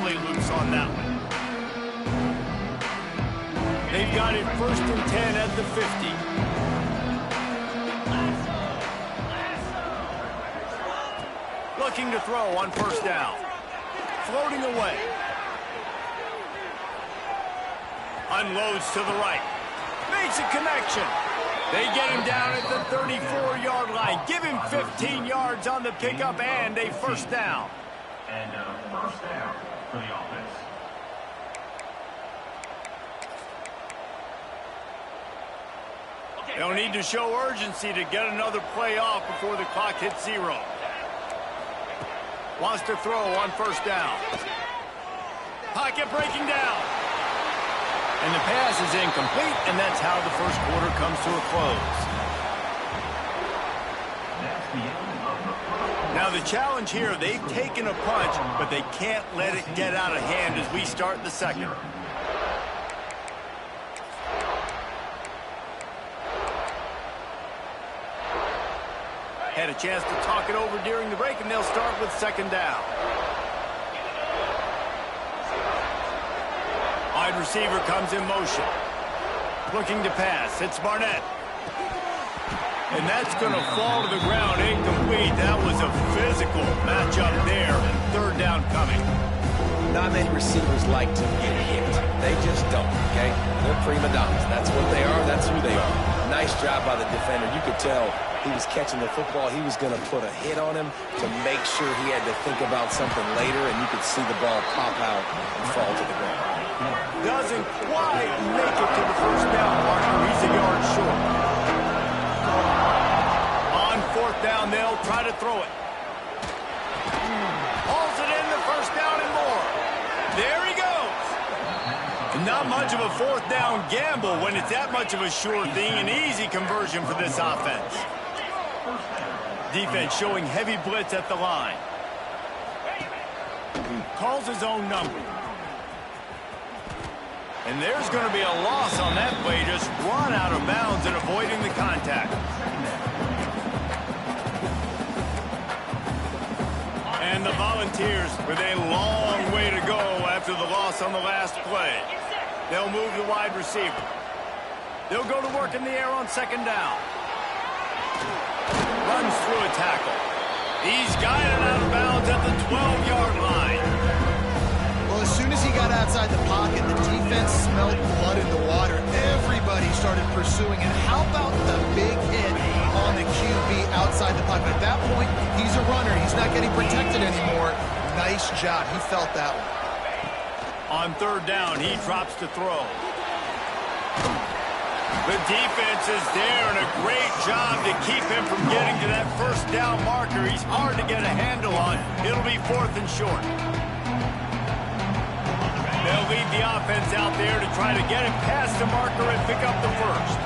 definitely loose on that one. They've got it 1st and 10 at the 50. Looking to throw on 1st down. Floating away. Unloads to the right. Makes a connection. They get him down at the 34-yard line. Give him 15 yards on the pickup and a 1st down. And 1st down for the offense. They'll need to show urgency to get another play off before the clock hits 0. Wants to throw on 1st down. Pocket breaking down. And the pass is incomplete, and that's how the 1st quarter comes to a close. Now the challenge here, they've taken a punch, but they can't let it get out of hand as we start the 2nd. Had a chance to talk it over during the break, and they'll start with 2nd down. Wide receiver comes in motion. Looking to pass. It's Barnett. And that's going to fall to the ground incomplete. That was a physical matchup there. 3rd down coming. Not many receivers like to get hit. They just don't, okay? They're prima donnas. That's what they are. That's who they are. Nice job by the defender. You could tell he was catching the football. He was going to put a hit on him to make sure he had to think about something later, and you could see the ball pop out and fall to the ground. Doesn't quite make it to the 1st down marker. He's a yard short. On 4th down, they'll try to throw it. Hauls it in the 1st down and more. There he goes. Not much of a 4th down gamble when it's that much of a sure thing. An easy conversion for this offense. Defense showing heavy blitz at the line. Calls his own number. And there's going to be a loss on that play. Just run out of bounds and avoiding the contact. And the Volunteers with a long way to go after the loss on the last play. They'll move the wide receiver. They'll go to work in the air on 2nd down. Runs through a tackle. He's guided out of bounds at the 12-yard line. Well, as soon as he got outside the pocket, the defense smelled blood in the water. Everybody started pursuing it. How about the big hit on the QB outside the pocket? At that point, he's a runner. He's not getting protected anymore. Nice job. He felt that one. On 3rd down, he drops to throw. The defense is there, and a great job to keep him from getting to that 1st down marker. He's hard to get a handle on. It'll be 4th and short. They'll lead the offense out there to try to get it past the marker and pick up the 1st.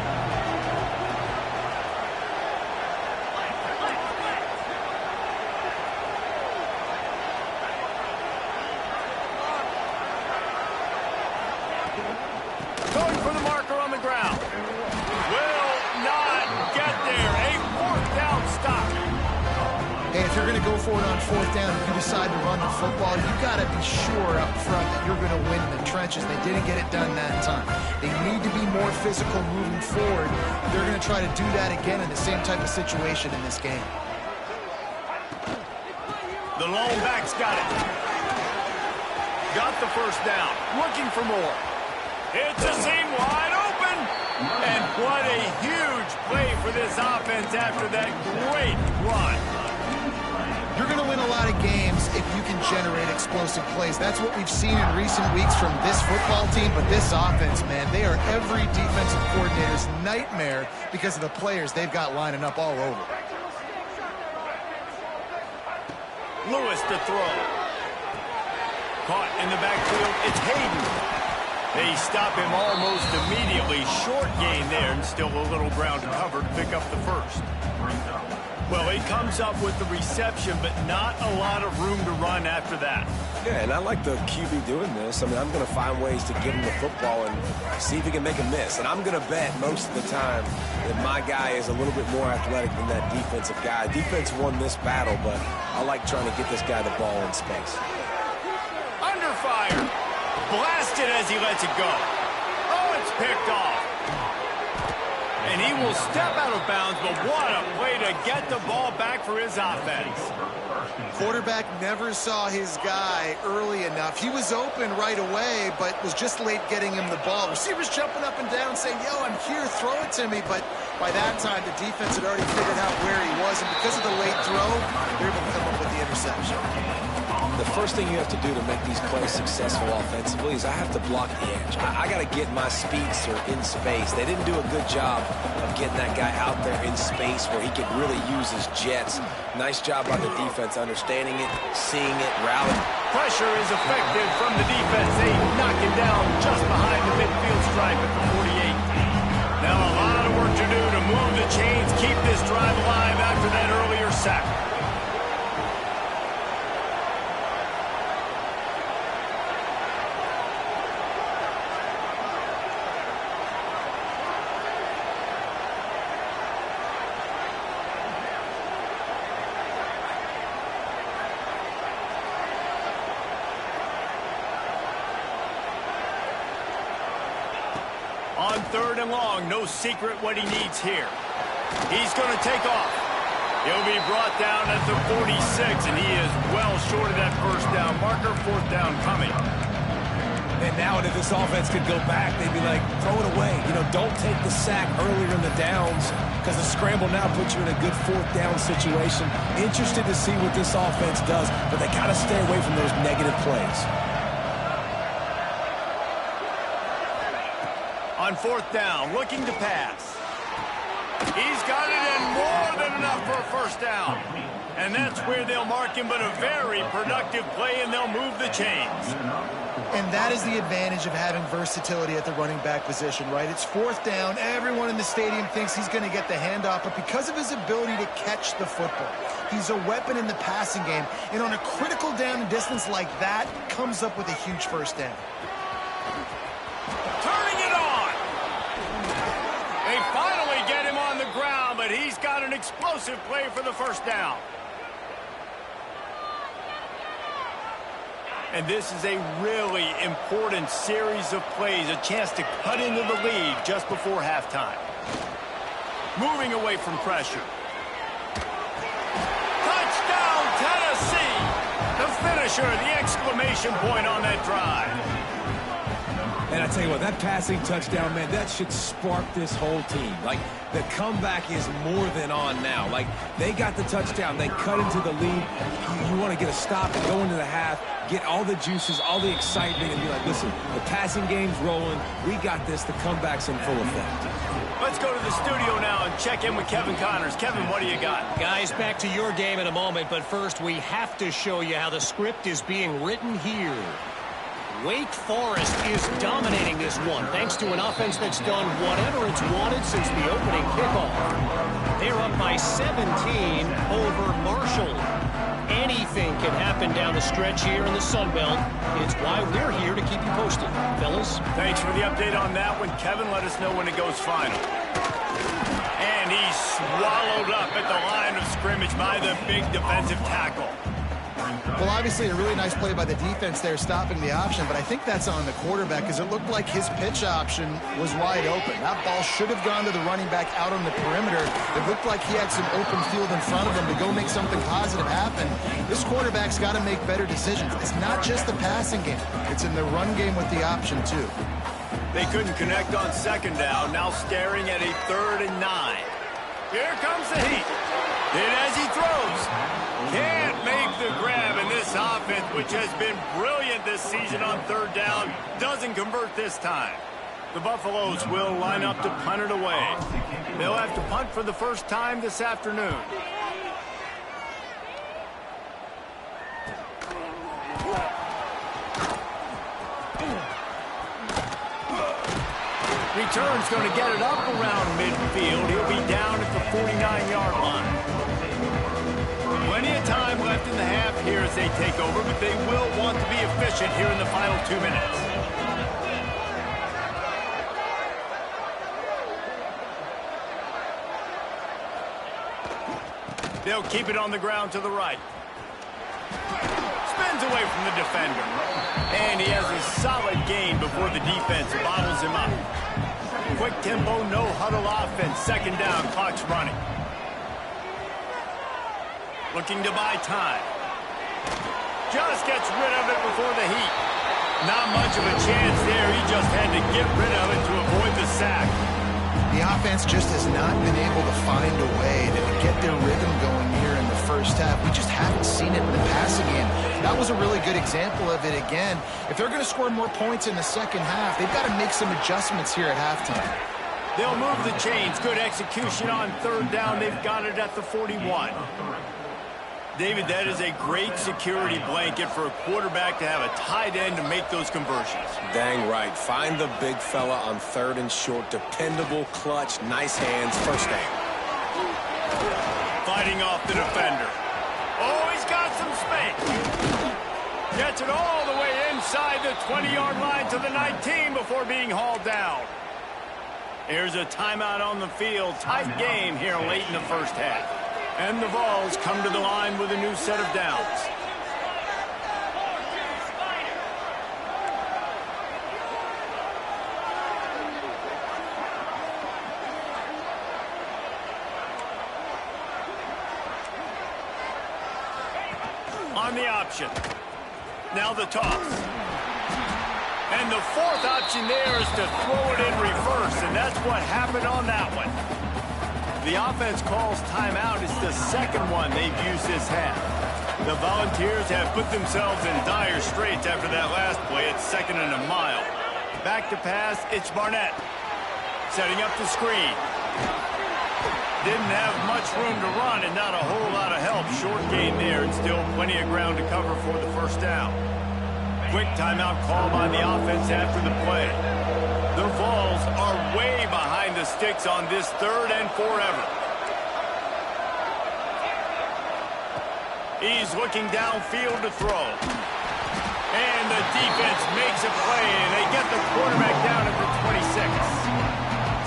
Going for the marker on the ground. Will not get there. A 4th down stop. Hey, if you're going to go for it on 4th down, if you decide to run the football, you got to be sure up front that you're going to win in the trenches. They didn't get it done that time. They need to be more physical moving forward. They're going to try to do that again in the same type of situation in this game. The lone back's got it. Got the 1st down. Looking for more. It's a seam wide open. And what a huge play for this offense after that great run. You're going to win a lot of games if you can generate explosive plays. That's what we've seen in recent weeks from this football team, but this offense, man, they are every defensive coordinator's nightmare because of the players they've got lining up all over. Lewis to throw. Caught in the backfield, it's Hayden. They stop him almost immediately. Short gain there, and still a little ground cover to pick up the 1st. Well, he comes up with the reception, but not a lot of room to run after that. Yeah, and I like the QB doing this. I mean, I'm going to find ways to give him the football and see if he can make a miss. And I'm going to bet most of the time that my guy is a little bit more athletic than that defensive guy. Defense won this battle, but I like trying to get this guy the ball in space. Under 5 fired. Blasted as he lets it go. Oh, it's picked off. And he will step out of bounds, but what a way to get the ball back for his offense. Quarterback never saw his guy early enough. He was open right away, but was just late getting him the ball. Receivers jumping up and down saying, yo, I'm here, throw it to me. But by that time, the defense had already figured out where he was. And because of the late throw, they're able to come up with the interception. The first thing you have to do to make these plays successful offensively is I have to block the edge. I got to get my speedster in space. They didn't do a good job of getting that guy out there in space where he could really use his jets. Nice job by the defense understanding it, seeing it, rallying. Pressure is effective from the defense. They knock him down just behind the midfield stripe at the 48. Now a lot of work to do to move the chains, keep this drive alive after that earlier sack. On 3rd and long, no secret what he needs here. He's going to take off. He'll be brought down at the 46, and he is well short of that first down marker. 4th down coming. And now if this offense could go back, they'd be like, throw it away. You know, don't take the sack earlier in the downs because the scramble now puts you in a good 4th down situation. Interested to see what this offense does, but they got to stay away from those negative plays. On 4th down, looking to pass. He's got it in more than enough for a first down. And that's where they'll mark him, but a very productive play, and they'll move the chains. And that is the advantage of having versatility at the running back position, right? It's 4th down. Everyone in the stadium thinks he's going to get the handoff, but because of his ability to catch the football, he's a weapon in the passing game. And on a critical down and distance like that, comes up with a huge first down. Turning it on. They finally get him on the ground, but he's got an explosive play for the first down. And this is a really important series of plays, a chance to cut into the lead just before halftime. Moving away from pressure. Touchdown, Tennessee! The finisher, the exclamation point on that drive. And I tell you what, that passing touchdown, man, that should spark this whole team. Like, the comeback is more than on now. Like, they got the touchdown. They cut into the lead. You want to get a stop and go into the half, get all the juices, all the excitement, and be like, listen, the passing game's rolling. We got this. The comeback's in full effect. Let's go to the studio now and check in with Kevin Connors. Kevin, what do you got? Guys, back to your game in a moment, but first we have to show you how the script is being written here. Wake Forest is dominating this one, thanks to an offense that's done whatever it's wanted since the opening kickoff. They're up by 17 over Marshall. Anything can happen down the stretch here in the Sun Belt. It's why we're here to keep you posted. Fellas? Thanks for the update on that one. Kevin, let us know when it goes final. And he's swallowed up at the line of scrimmage by the big defensive tackle. Well, obviously a really nice play by the defense there stopping the option, but I think that's on the quarterback because it looked like his pitch option was wide open. That ball should have gone to the running back out on the perimeter. It looked like he had some open field in front of him to go make something positive happen. This quarterback's got to make better decisions. It's not just the passing game. It's in the run game with the option, too. They couldn't connect on 2nd down, now staring at a 3rd and 9. Here comes the heat. And as he throws, can't make the grab, and this offense, which has been brilliant this season on 3rd down, doesn't convert this time. The Buffaloes will line up to punt it away. They'll have to punt for the first time this afternoon. Return's going to get it up around midfield. He'll be down at the 49-yard line. Plenty of time left in the half here as they take over, but they will want to be efficient here in the final 2 minutes. They'll keep it on the ground to the right. spins away from the defender. And he has a solid gain before the defense bottles him up. Quick tempo, no huddle offense. Second down, clock's running. Looking to buy time. Just gets rid of it before the heat. Not much of a chance there. He just had to get rid of it to avoid the sack. The offense just has not been able to find a way to get their rhythm going here in the first half. We just haven't seen it in the passing game. That was a really good example of it again. If they're going to score more points in the second half, they've got to make some adjustments here at halftime. They'll move the chains. Good execution on third down. They've got it at the 41. David, that is a great security blanket for a quarterback to have a tight end to make those conversions. Dang right. Find the big fella on third and short. Dependable, clutch, nice hands, first down. Fighting off the defender. Oh, he's got some space. Gets it all the way inside the 20-yard line to the 19 before being hauled down. Here's a timeout on the field. Tight game here late in the first half. And the Vols come to the line with a new set of downs. On the option. Now the toss. And the fourth option there is to throw it in reverse, and that's what happened on that one. The offense calls timeout. It's the second one they've used this half. The Volunteers have put themselves in dire straits after that last play. It's second and a mile. Back to pass, it's Barnett. Setting up the screen. Didn't have much room to run and not a whole lot of help. Short gain there and still plenty of ground to cover for the first down. Quick timeout call by the offense after the play. The Vols are way behind the sticks on this third and forever. He's looking downfield to throw. And the defense makes a play, and they get the quarterback down at the 26.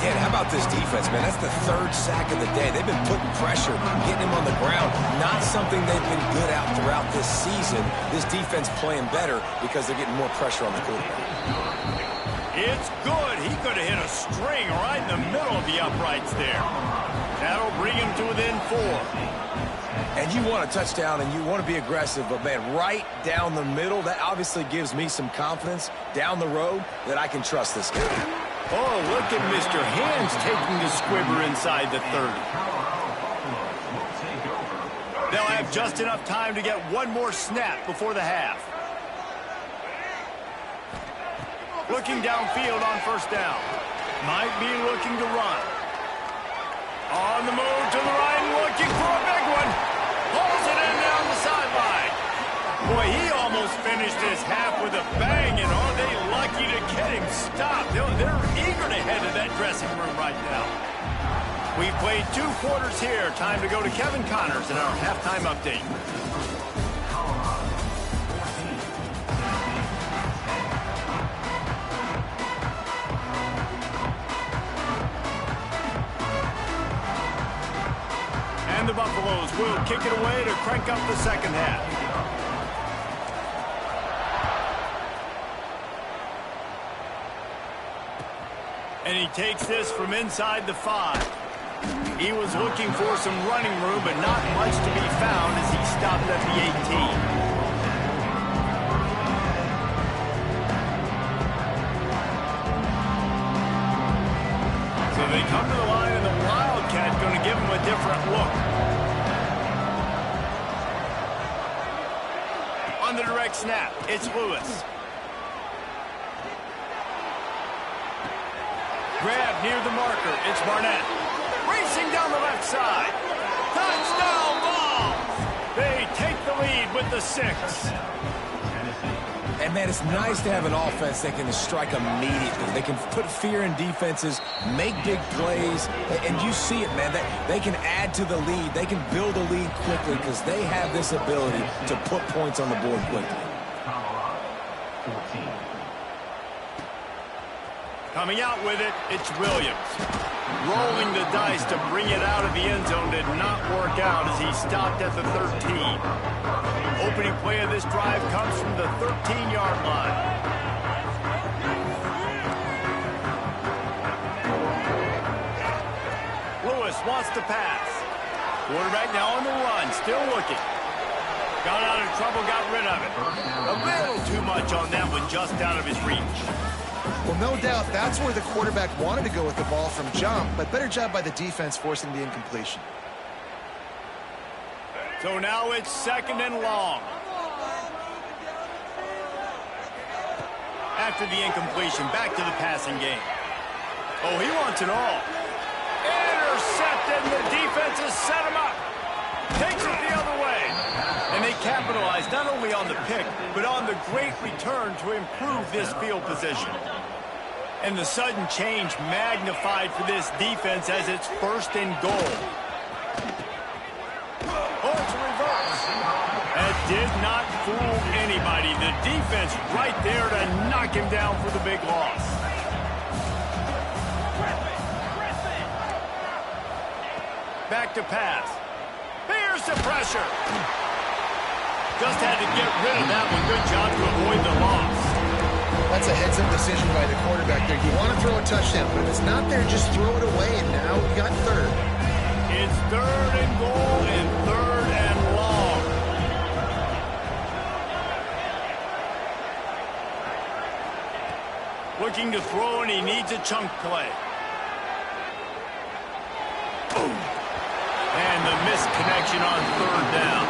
Yeah, how about this defense, man? That's the third sack of the day. They've been putting pressure, getting him on the ground. Not something they've been good at throughout this season. This defense playing better because they're getting more pressure on the quarterback. It's good. He could have hit a string right in the middle of the uprights there. That'll bring him to within 4. And you want a touchdown and you want to be aggressive, but, man, right down the middle, that obviously gives me some confidence down the road that I can trust this guy. Oh, look at Mr. Hands taking the squibber inside the 30. They'll have just enough time to get one more snap before the half. Looking downfield on first down. Might be looking to run. On the move to the right, looking for a big one. Pulls it in down the sideline. Boy, he almost finished his half with a bang, and are they lucky to get him stopped. They're eager to head to that dressing room right now. We've played 2 quarters here. Time to go to Kevin Connors in our halftime update. And the Buffaloes will kick it away to crank up the second half. And he takes this from inside the 5. He was looking for some running room, but not much to be found as he stopped at the 18. So they come to the line, and the Wildcat going to give him a different look. On the direct snap, it's Lewis. Grab near the marker, it's Barnett. Racing down the left side. Touchdown Vols! They take the lead with the 6. And, man, it's nice to have an offense that can strike immediately. They can put fear in defenses, make big plays, and you see it, man. They can add to the lead. They can build a lead quickly because they have this ability to put points on the board quickly. Coming out with it, it's Williams. Rolling the dice to bring it out of the end zone did not work out as he stopped at the 13. Opening play of this drive comes from the 13-yard line. Lewis wants to pass. Quarterback now on the run, still looking. Got out of trouble, got rid of it. A little too much on that one, just out of his reach. Well, no doubt that's where the quarterback wanted to go with the ball from jump, but better job by the defense forcing the incompletion. So now it's 2nd and long. After the incompletion, back to the passing game. Oh, he wants it all. Intercepted, and the defense has set him up. Takes it the other way. And they capitalize not only on the pick, but on the great return to improve this field position. And the sudden change magnified for this defense as it's 1st and goal. Oh, it's a reverse. That did not fool anybody. The defense right there to knock him down for the big loss. Back to pass. Here's the pressure. Just had to get rid of that one. Good job to avoid the loss. That's a heads-up decision by the quarterback there. You want to throw a touchdown, but if it's not there, just throw it away, and now we got 3rd. It's 3rd and goal and 3rd and long. Looking to throw, and he needs a chunk play. And the missed connection on 3rd down.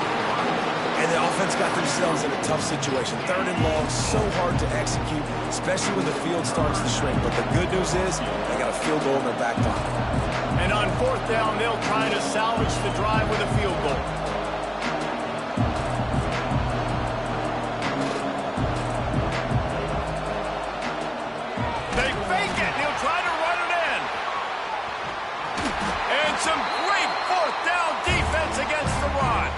And the offense got themselves in a tough situation. 3rd and long, so hard to execute, especially when the field starts to shrink. But the good news is they got a field goal in their back pocket. And on 4th down, they'll try to salvage the drive with a field goal. They fake it. He'll try to run it in. And some great 4th down defense against the run.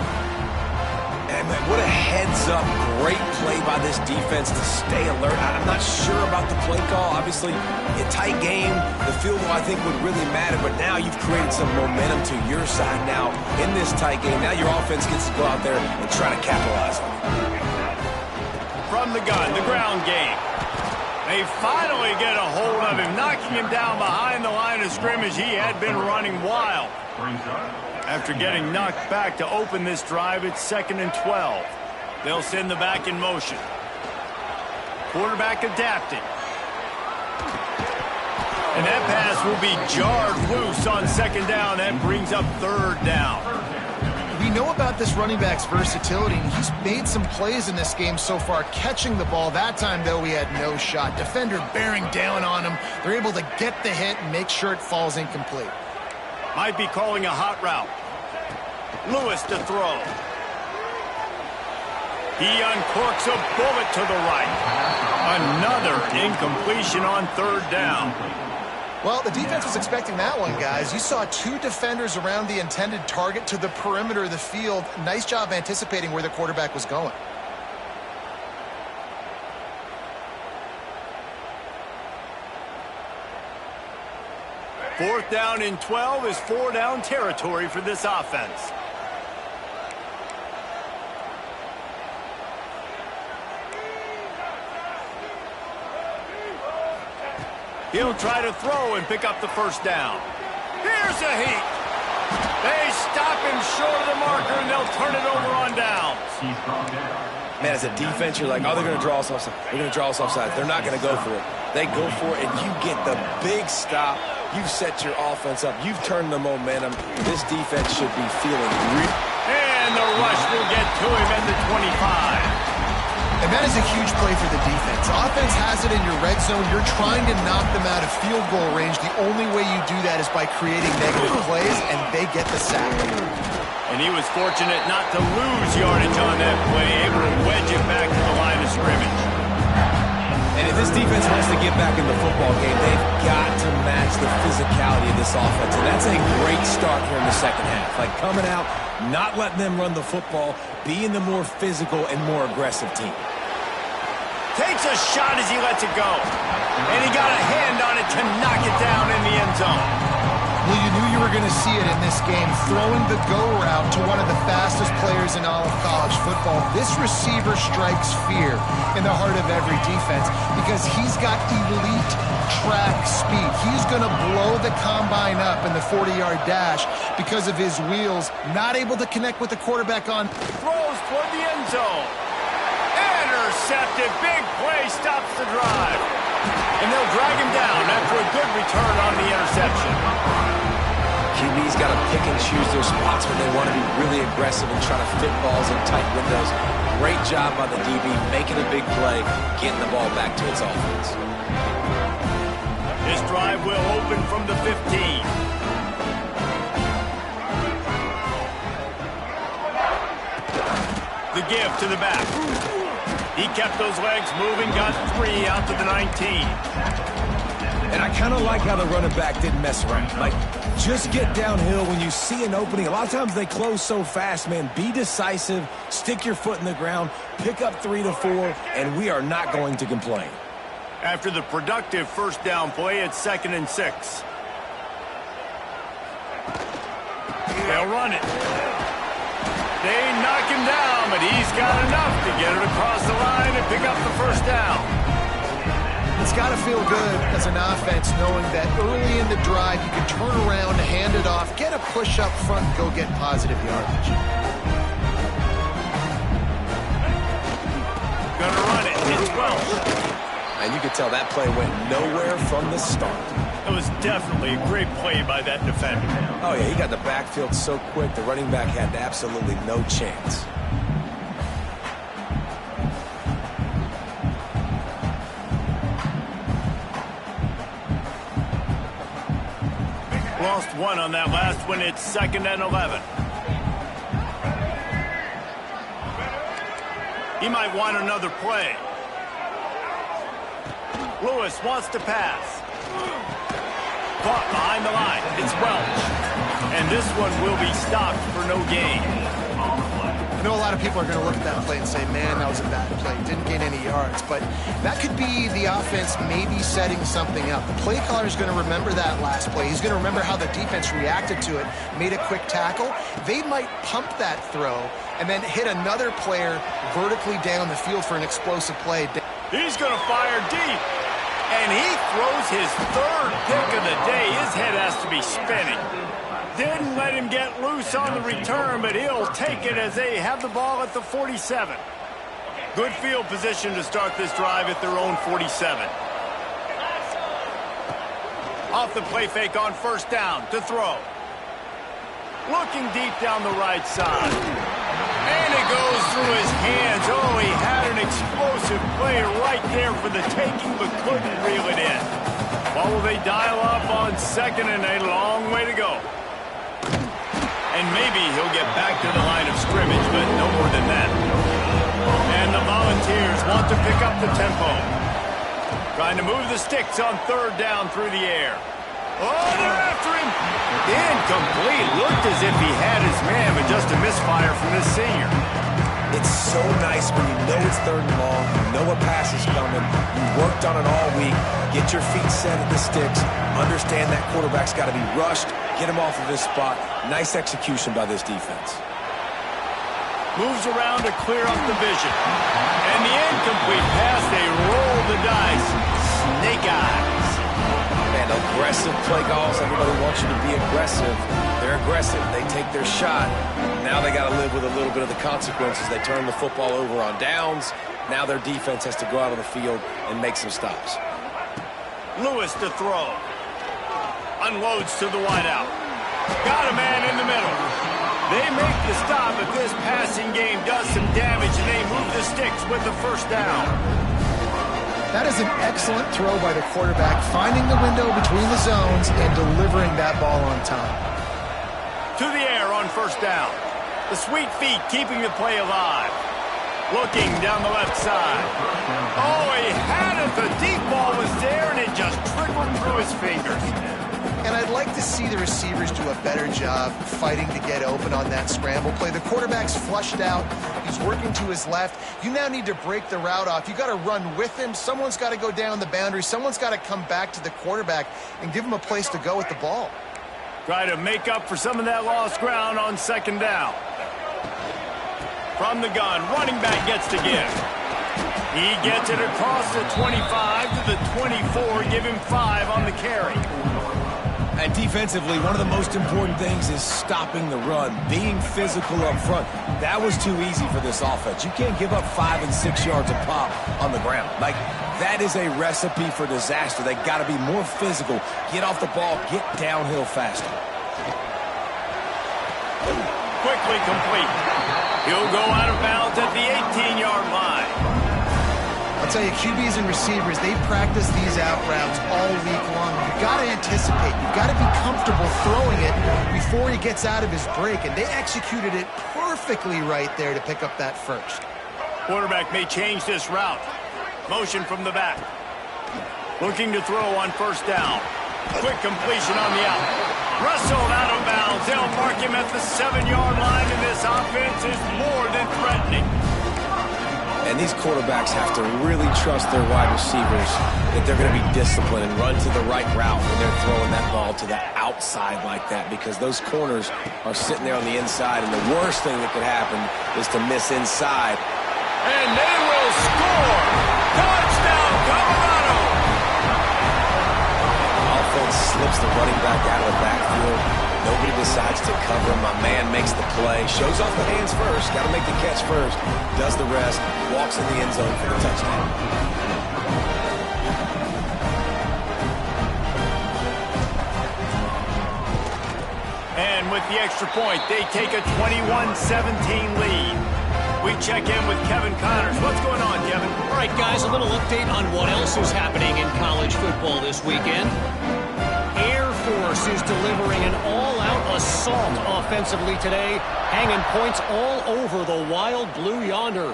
And man, what a heads-up, great play by this defense to stay alert. I'm not sure about the play call. Obviously, a tight game, the field goal I think would really matter, but now you've created some momentum to your side now in this tight game. Now your offense gets to go out there and try to capitalize on it. From the gun, the ground game. They finally get a hold of him, knocking him down behind the line of scrimmage. He had been running wild. After getting knocked back to open this drive, it's 2nd and 12. They'll send the back in motion. Quarterback adapting. And that pass will be jarred loose on 2nd down. That brings up 3rd down. We know about this running back's versatility, and he's made some plays in this game so far, catching the ball. That time, though, he had no shot. Defender bearing down on him. They're able to get the hit and make sure it falls incomplete. Might be calling a hot route. Lewis to throw. He uncorks a bullet to the right. Another incompletion on 3rd down. Well, the defense was expecting that one, guys. You saw 2 defenders around the intended target to the perimeter of the field. Nice job anticipating where the quarterback was going. Fourth down and 12 is 4-down territory for this offense. He'll try to throw and pick up the 1st down. Here's a heat. They stop him short of the marker, and they'll turn it over on downs. Man, as a defense, you're like, oh, they're going to draw us offside. They're going to draw us offside. They're not going to go for it. They go for it, and you get the big stop. You've set your offense up. You've turned the momentum. This defense should be feeling real. And the rush will get to him at the 25. And that is a huge play for the defense. Offense has it in your red zone. You're trying to knock them out of field goal range. The only way you do that is by creating negative plays, and they get the sack. And he was fortunate not to lose yardage on that play, able to wedge it back to the line of scrimmage. And if this defense wants to get back in the football game, they've got to match the physicality of this offense. And that's a great start here in the second half. Like coming out, not letting them run the football, being the more physical and more aggressive team. Takes a shot as he lets it go. And he got a hand on it to knock it down in the end zone. Well, you knew you were going to see it in this game, throwing the go route to one of the fastest players in all of college football. This receiver strikes fear in the heart of every defense because he's got elite track speed. He's going to blow the combine up in the 40-yard dash because of his wheels, not able to connect with the quarterback on. Throws toward the end zone. Intercepted. Big play stops the drive. And they'll drag him down after a good return on the interception. QB's got to pick and choose their spots when they want to be really aggressive and try to fit balls in tight windows. Great job by the DB, making a big play, getting the ball back to its offense. This drive will open from the 15. The give to the back. He kept those legs moving, got 3 out to the 19. And I kind of like how the running back didn't mess around. Like, just get downhill when you see an opening. A lot of times they close so fast, man. Be decisive, stick your foot in the ground, pick up 3 to 4, and we are not going to complain. After the productive first down play, it's 2nd and 6. They'll run it. They knock him down, but he's got enough to get it across the line and pick up the first down. It's got to feel good as an offense knowing that early in the drive you can turn around, hand it off, get a push up front, go get positive yardage. Gonna run it. It's Welch. And you could tell that play went nowhere from the start. It was definitely a great play by that defender. Oh, yeah, he got the backfield so quick, the running back had absolutely no chance. Lost 1 on that last one. It's 2nd and 11. He might want another play. Lewis wants to pass. Caught behind the line. It's Welch. And this one will be stopped for no gain. I know a lot of people are going to look at that play and say, man, that was a bad play. Didn't gain any yards. But that could be the offense maybe setting something up. The play caller is going to remember that last play. He's going to remember how the defense reacted to it, made a quick tackle. They might pump that throw and then hit another player vertically down the field for an explosive play. He's going to fire deep. And he throws his 3rd pick of the day. His head has to be spinning. Didn't let him get loose on the return, but he'll take it as they have the ball at the 47. Good field position to start this drive at their own 47. Off the play fake on first down to throw. Looking deep down the right side. And it goes through his hands. Oh, he had an explosive play right there for the taking, but couldn't reel it in. Well, will they dial up on 2nd and a long way to go? And maybe he'll get back to the line of scrimmage, but no more than that. And the Volunteers want to pick up the tempo. Trying to move the sticks on 3rd down through the air. Oh, they're after him. Incomplete. Looked as if he had his man, but just a misfire from this senior. It's so nice when you know it's 3rd and long, you know a pass is coming, you worked on it all week, get your feet set at the sticks, understand that quarterback's got to be rushed, get him off of his spot. Nice execution by this defense. Moves around to clear up the vision. And the incomplete pass, they roll the dice. Snake eyes. Man, aggressive play calls. Everybody wants you to be aggressive. They're aggressive. They take their shot. Now they got to live with a little bit of the consequences. They turn the football over on downs. Now their defense has to go out on the field and make some stops. Lewis to throw. Unloads to the wideout. Got a man in the middle. They make the stop, but this passing game does some damage, and they move the sticks with the first down. That is an excellent throw by the quarterback, finding the window between the zones and delivering that ball on time. To the air on first down. The sweet feet keeping the play alive. Looking down the left side. Oh, he had it. The deep ball was there, and it just trickled through his fingers. And I'd like to see the receivers do a better job fighting to get open on that scramble play. The quarterback's flushed out. He's working to his left. You now need to break the route off. You got to run with him. Someone's got to go down the boundary. Someone's got to come back to the quarterback and give him a place to go with the ball. Try to make up for some of that lost ground on second down. From the gun, running back gets to give. He gets it across the 25 to the 24, give him 5 on the carry. And defensively, one of the most important things is stopping the run, being physical up front. That was too easy for this offense. You can't give up 5 and 6 yards a pop on the ground. Like, that is a recipe for disaster. They got to be more physical, get off the ball, get downhill faster. Quickly complete. He'll go out of bounds at the 18-yard line. I'll tell you, QBs and receivers, they practice these out routes all week long. You've got to anticipate. You've got to be comfortable throwing it before he gets out of his break, and they executed it perfectly right there to pick up that first. Quarterback may change this route. Motion from the back. Looking to throw on first down. Quick completion on the out. Wrestled out of bounds. They'll mark him at the 7-yard line, and this offense is more than threatening. And these quarterbacks have to really trust their wide receivers that they're going to be disciplined and run to the right route when they're throwing that ball to the outside like that, because those corners are sitting there on the inside, and the worst thing that could happen is to miss inside. And they will score! Touchdown, Colorado! Offense slips the running back out of the backfield. Nobody decides to cover him. My man makes the play. Shows off the hands first. Got to make the catch first. Does the rest. Walks in the end zone for the touchdown. And with the extra point, they take a 21-17 lead. We check in with Kevin Connors. What's going on, Kevin? All right, guys, a little update on what else is happening in college football this weekend. Air Force is delivering an all-out assault offensively today, hanging points all over the Wild Blue Yonder.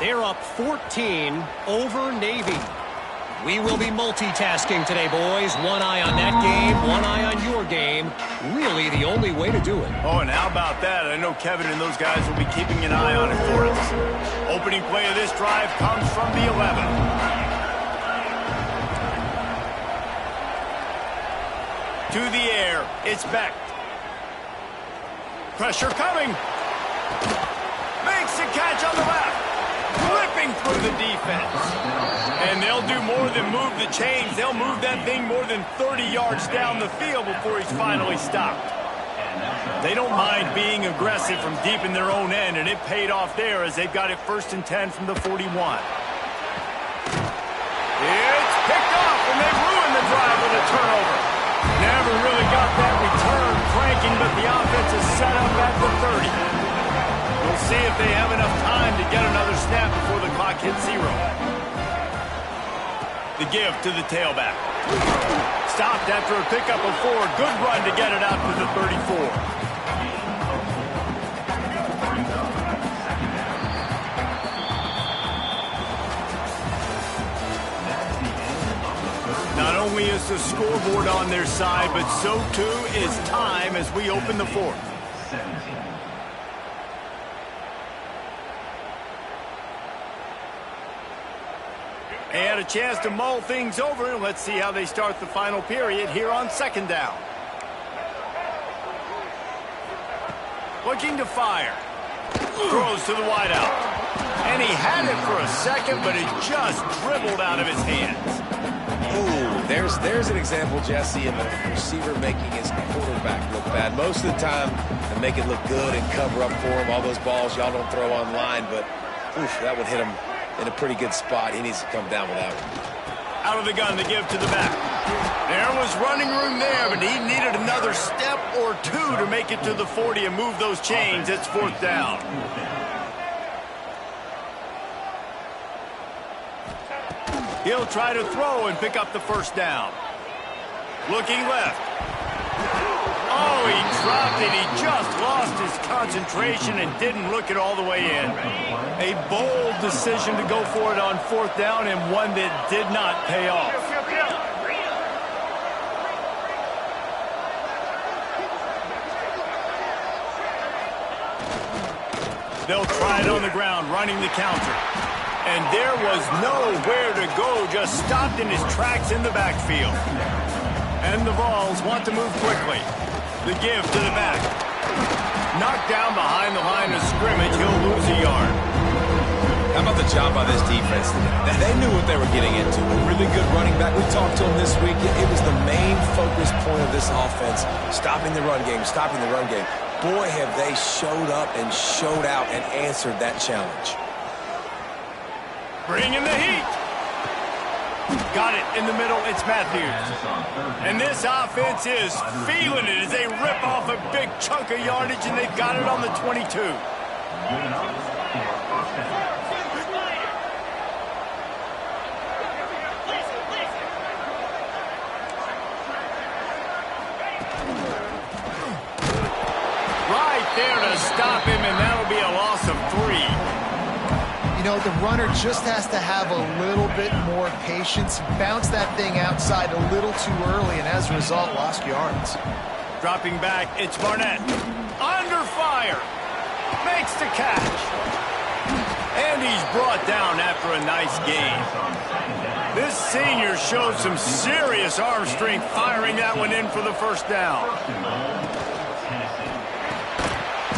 They're up 14 over Navy. We will be multitasking today, boys. One eye on that game, one eye on your game. Really the only way to do it. Oh, and how about that? I know Kevin and those guys will be keeping an eye on it for us. Opening play of this drive comes from the 11. To the air, it's Beck. Pressure coming. Makes the catch on the left. Flipping through the defense. And they'll do more than move the chains. They'll move that thing more than 30 yards down the field before he's finally stopped. They don't mind being aggressive from deep in their own end, and it paid off there as they've got it 1st and 10 from the 41. It's picked off, and they ruined the drive with a turnover. Never really got that return cranking, but the offense is set up at the 30. We'll see if they have enough time to get another snap before the clock hits 0. The give to the tailback. Stopped after a pickup of 4. Good run to get it out to the 34. Not only is the scoreboard on their side, but so too is time as we open the 4th. They had a chance to mull things over. Let's see how they start the final period here on 2nd down. Looking to fire. Throws to the wideout. And he had it for a second, but it just dribbled out of his hands. Ooh, there's an example, Jesse, of a receiver making his quarterback look bad. Most of the time, they make it look good and cover up for him. All those balls y'all don't throw online, but oof, that would hit him in a pretty good spot. He needs to come down with that one. Out of the gun, the give to the back. There was running room there, but he needed another step or 2 to make it to the 40 and move those chains. It's 4th down. He'll try to throw and pick up the 1st down. Looking left. Oh, he dropped it. He just lost his concentration and didn't look it all the way in. A bold decision to go for it on 4th down, and one that did not pay off. They'll try it on the ground, running the counter. And there was nowhere to go, just stopped in his tracks in the backfield. And the Vols want to move quickly. The give to the back. Knocked down behind the line of scrimmage. He'll lose a yard. How about the job by this defense today? They knew what they were getting into. A really good running back. We talked to him this week. It was the main focus point of this offense. Stopping the run game, stopping the run game. Boy, have they showed up and showed out and answered that challenge. Bringing the heat. Got it in the middle. It's Matthews. And this offense is feeling it as they rip off a big chunk of yardage, and they've got it on the 22. Right there to stop him, and that'll be a loss of 3. You know, the runner just has to have a little bit more patience, bounce that thing outside a little too early, and as a result, lost yards. Dropping back, it's Barnett. Under fire. Makes the catch. And he's brought down after a nice gain. This senior showed some serious arm strength firing that one in for the first down.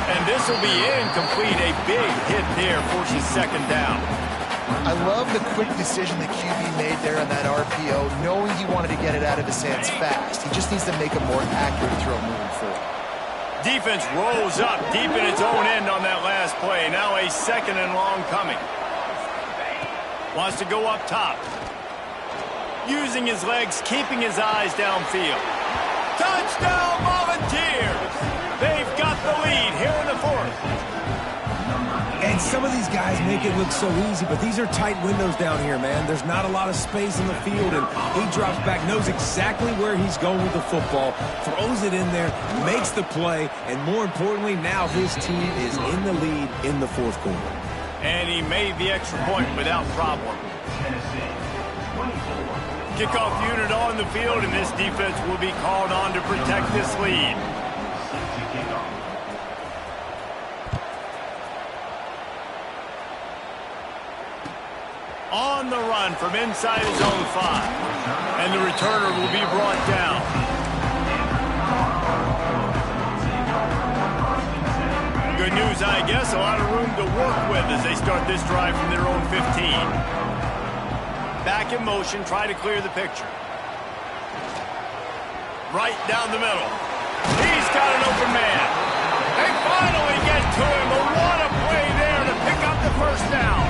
And this will be incomplete. A big hit there forces second down. I love the quick decision the QB made there on that RPO, knowing he wanted to get it out of his hands fast. He just needs to make a more accurate throw moving forward. Defense rolls up deep in its own end on that last play. Now a second and long coming. Wants to go up top. Using his legs, keeping his eyes downfield. Touchdown Volunteers! They've got the lead here in the fourth. And some of these guys make it look so easy, but these are tight windows down here, man. There's not a lot of space in the field, and he drops back, knows exactly where he's going with the football, throws it in there, makes the play, and more importantly, now his team is in the lead in the fourth quarter. And he made the extra point without problem. Kickoff unit on the field, and this defense will be called on to protect this lead. On the run from inside his own 5. And the returner will be brought down. Good news, I guess. A lot of room to work with as they start this drive from their own 15. Back in motion, try to clear the picture. Right down the middle. He's got an open man. They finally get to him. But what a play there to pick up the first down.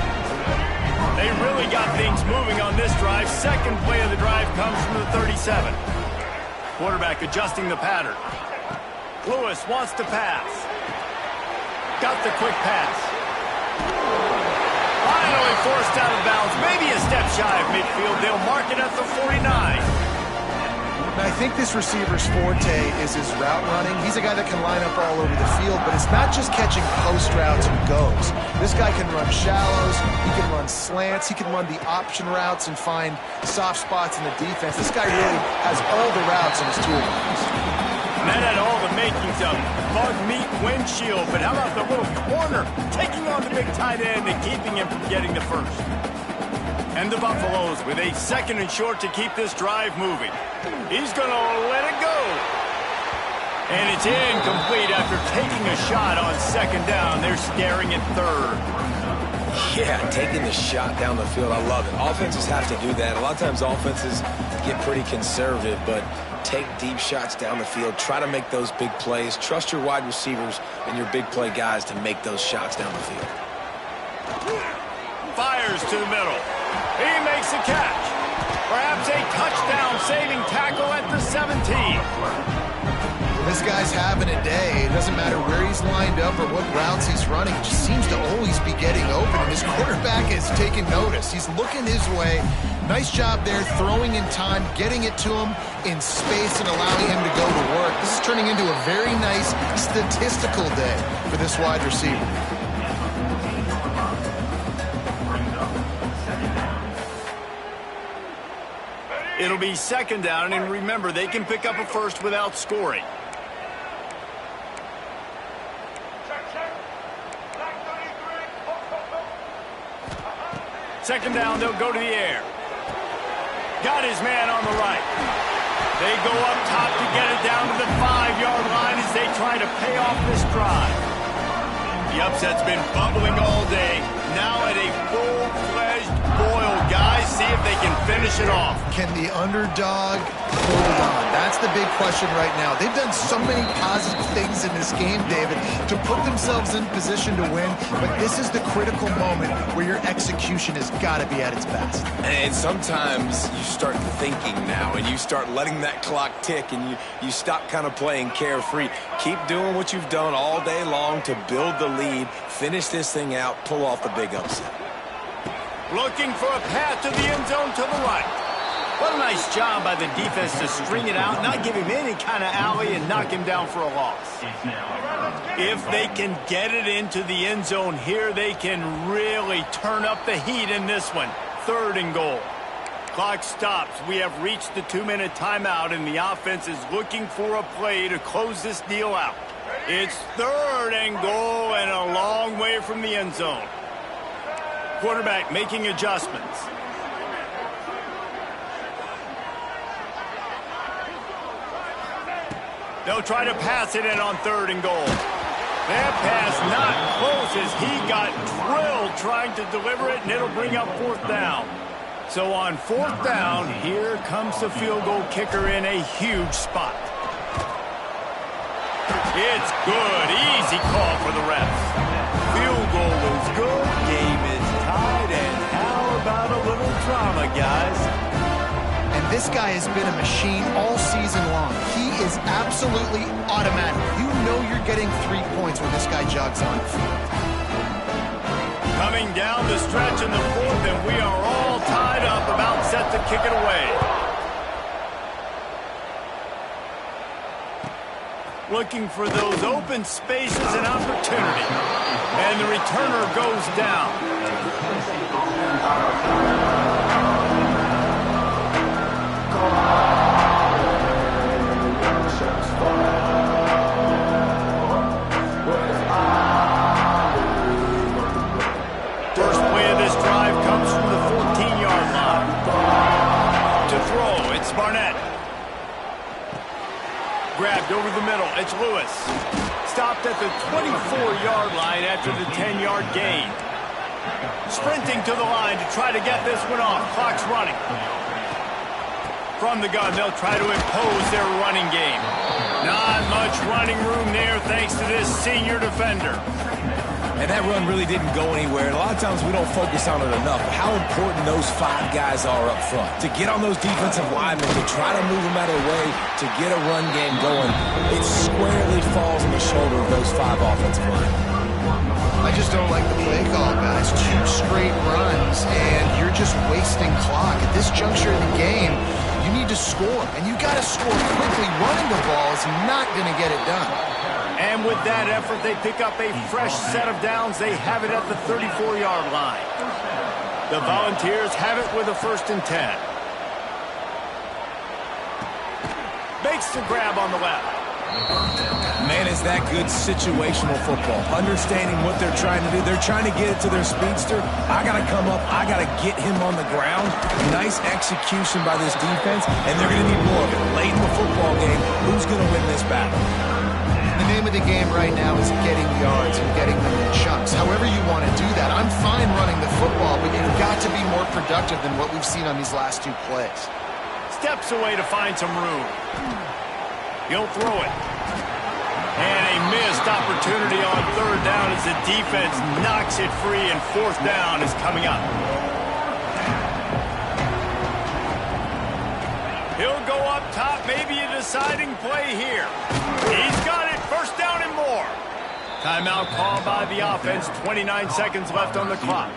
They really got things moving on this drive. Second play of the drive comes from the 37. Quarterback adjusting the pattern. Lewis wants to pass. Got the quick pass. Finally forced out of bounds. Maybe a step shy of midfield. They'll mark it at the 49. I think this receiver's forte is his route running. He's a guy that can line up all over the field, but it's not just catching post routes and goes. This guy can run shallows, he can run slants, he can run the option routes and find soft spots in the defense. This guy really has all the routes in his toolbox. And that had all the makings of bug meat windshield, but how about the little corner taking on the big tight end and keeping him from getting the first? And the Buffaloes with a second and short to keep this drive moving. He's going to let it go. And it's incomplete after taking a shot on second down. They're staring at third. Yeah, taking the shot down the field, I love it. Offenses have to do that. A lot of times offenses get pretty conservative, but take deep shots down the field. Try to make those big plays. Trust your wide receivers and your big play guys to make those shots down the field. Fires to the middle. He makes a catch. Perhaps a touchdown-saving tackle at the 17. This guy's having a day. It doesn't matter where he's lined up or what routes he's running. He just seems to always be getting open, and his quarterback is taking notice. He's looking his way. Nice job there, throwing in time, getting it to him in space and allowing him to go to work. This is turning into a very nice statistical day for this wide receiver. It'll be second down, and remember, they can pick up a first without scoring. Second down, they'll go to the air. Got his man on the right. They go up top to get it down to the 5-yard line as they try to pay off this drive. The upset's been bubbling all day. Now at a full-fledged boil, guys. See if they can finish it off. Can the underdog hold on? That's the big question right now. They've done so many positive things in this game, David, to put themselves in position to win. But this is the critical moment where your execution has got to be at its best. And sometimes you start thinking now, and you start letting that clock tick, and you stop kind of playing carefree. Keep doing what you've done all day long to build the lead, finish this thing out, pull off the big upset. Looking for a path to the end zone to the right. What a nice job by the defense to string it out, not give him any kind of alley, and knock him down for a loss. If they can get it into the end zone here, they can really turn up the heat in this one. 3rd and goal. Clock stops. We have reached the 2-minute timeout, and the offense is looking for a play to close this deal out. It's 3rd and goal and a long way from the end zone. Quarterback making adjustments. They'll try to pass it in on 3rd and goal. That pass not close as he got drilled trying to deliver it, and it'll bring up 4th down. So on 4th down, here comes the field goal kicker in a huge spot. It's good. Easy call for the refs. Field goal is good. Game is tied, and how about a little drama, guys? And this guy has been a machine all season long. He is absolutely automatic. You know you're getting 3 points when this guy jogs on the field. Coming down the stretch in the 4th, and we are all tied up, about set to kick it away. Looking for those open spaces and opportunity. And the returner goes down. First play of this drive comes from the 14-yard line. To throw, it's Barnett. Grabbed over the middle, it's Lewis. Stopped at the 24-yard line after the 10-yard gain. Sprinting to the line to try to get this one off. Clock's running. From the gun, they'll try to impose their running game. Not much running room there thanks to this senior defender. And that run really didn't go anywhere. And a lot of times we don't focus on it enough. How important those 5 guys are up front. To get on those defensive linemen, to try to move them out of the way, to get a run game going, it squarely falls on the shoulder of those 5 offensive linemen. I just don't like the play call, guys. 2 straight runs, and you're just wasting clock. At this juncture in the game, you need to score, and you got to score quickly. Running the ball is not going to get it done. And with that effort, they pick up a fresh set of downs. They have it at the 34-yard line. The Volunteers have it with a 1st and 10. Makes the grab on the left. Man, is that good situational football. Understanding what they're trying to do. They're trying to get it to their speedster. I got to come up. I got to get him on the ground. Nice execution by this defense, and they're going to need more of it. Late in the football game, who's going to win this battle? The name of the game right now is getting yards and getting them in chunks. However you want to do that. I'm fine running the football, but you've got to be more productive than what we've seen on these last 2 plays. Steps away to find some room. He'll throw it. And a missed opportunity on 3rd down as the defense knocks it free, and 4th down is coming up. He'll go up top, maybe a deciding play here. He's got it, 1st down and more. Timeout called by the offense, 29 seconds left on the clock.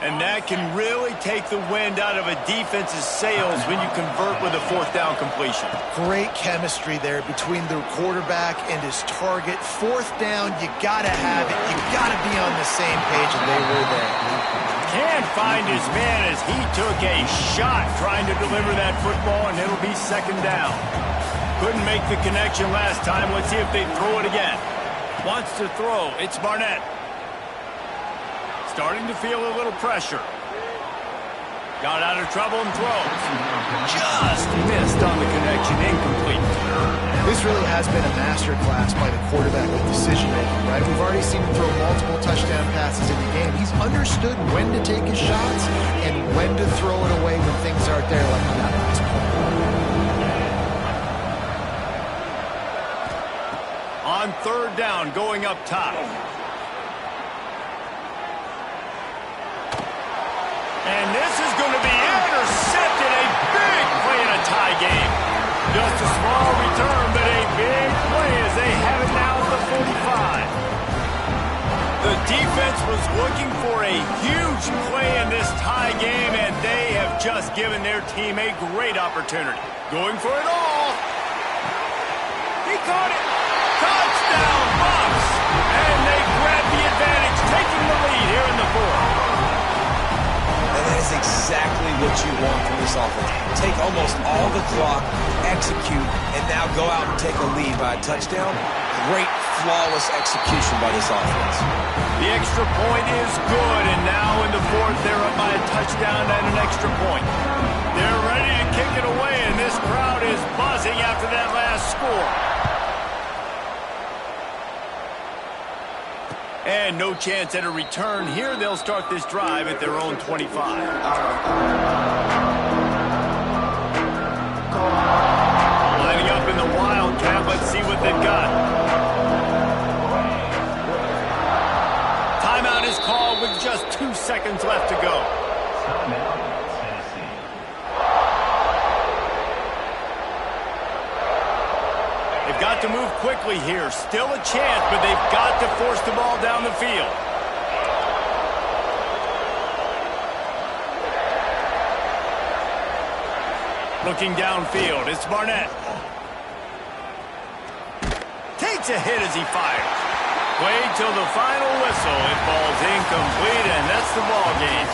And that can really take the wind out of a defense's sails when you convert with a 4th down completion. Great chemistry there between the quarterback and his target. 4th down, you got to have it. You got to be on the same page, and they were there. Can't find his man as he took a shot trying to deliver that football, and it'll be 2nd down. Couldn't make the connection last time. Let's see if they throw it again. Wants to throw. It's Barnett. Starting to feel a little pressure. Got out of trouble and throws. Just missed on the connection, incomplete. This really has been a masterclass by the quarterback with decision-making, right? We've already seen him throw multiple touchdown passes in the game. He's understood when to take his shots and when to throw it away when things aren't there, like on that last play. On third down, going up top. And this is going to be intercepted. A big play in a tie game. Just a small return, but a big play as they have it now at the 45. The defense was looking for a huge play in this tie game, and they have just given their team a great opportunity. Going for it all. He caught it. Touchdown, Bucs. And they grab the advantage, taking the lead here in the fourth. And that is exactly what you want from this offense. Take almost all the clock, execute, and now go out and take a lead by a touchdown. Great, flawless execution by this offense. The extra point is good, and now in the fourth, they're up by a touchdown and an extra point. They're ready to kick it away, and this crowd is buzzing after that last score. And no chance at a return here. They'll start this drive at their own 25. Lining up in the Wildcat. Let's see what they've got. Timeout is called with just 2 seconds left to go. They've got to move quickly here. Still a chance, but they've got to force the ball down the field. Looking downfield, it's Barnett. Takes a hit as he fires. Wait till the final whistle. It falls incomplete, and that's the ball game.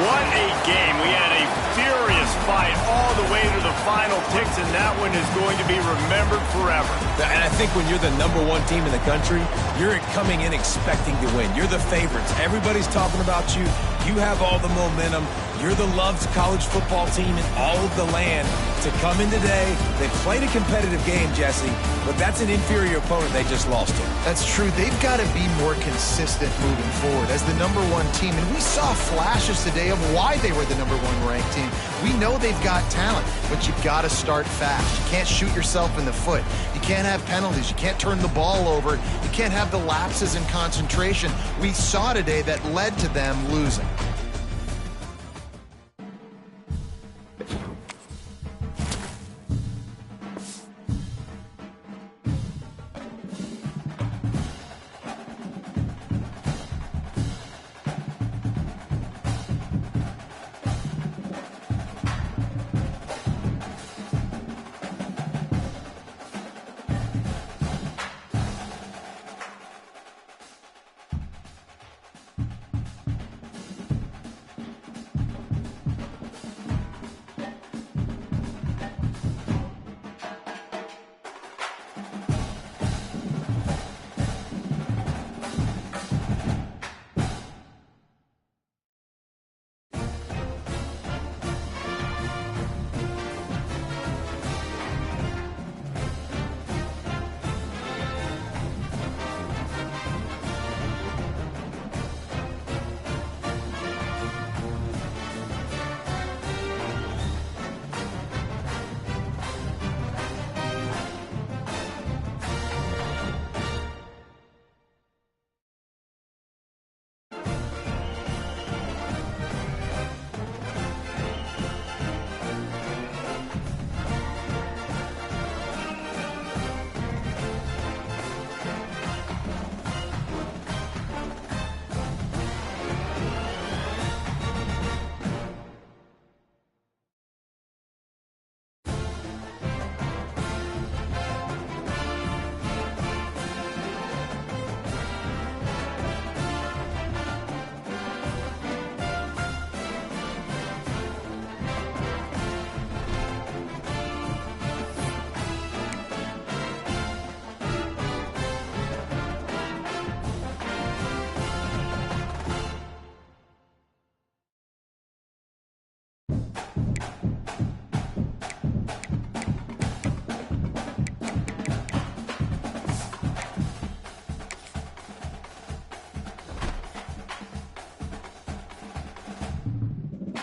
What a game. We had a furious fight all the way to the final ticks, and that one is going to be remembered forever. And I think when you're the #1 team in the country, you're coming in expecting to win. You're the favorites. Everybody's talking about you. You have all the momentum. You're the loved college football team in all of the land. To come in today, they played a competitive game, Jesse, but that's an inferior opponent they just lost to. That's true. They've got to be more consistent moving forward as the #1 team. And we saw flashes today of why they were the #1 ranked team. We know they've got talent, but you've got to start fast. You can't shoot yourself in the foot. You can't have penalties. You can't turn the ball over. You can't have the lapses in concentration we saw today that led to them losing.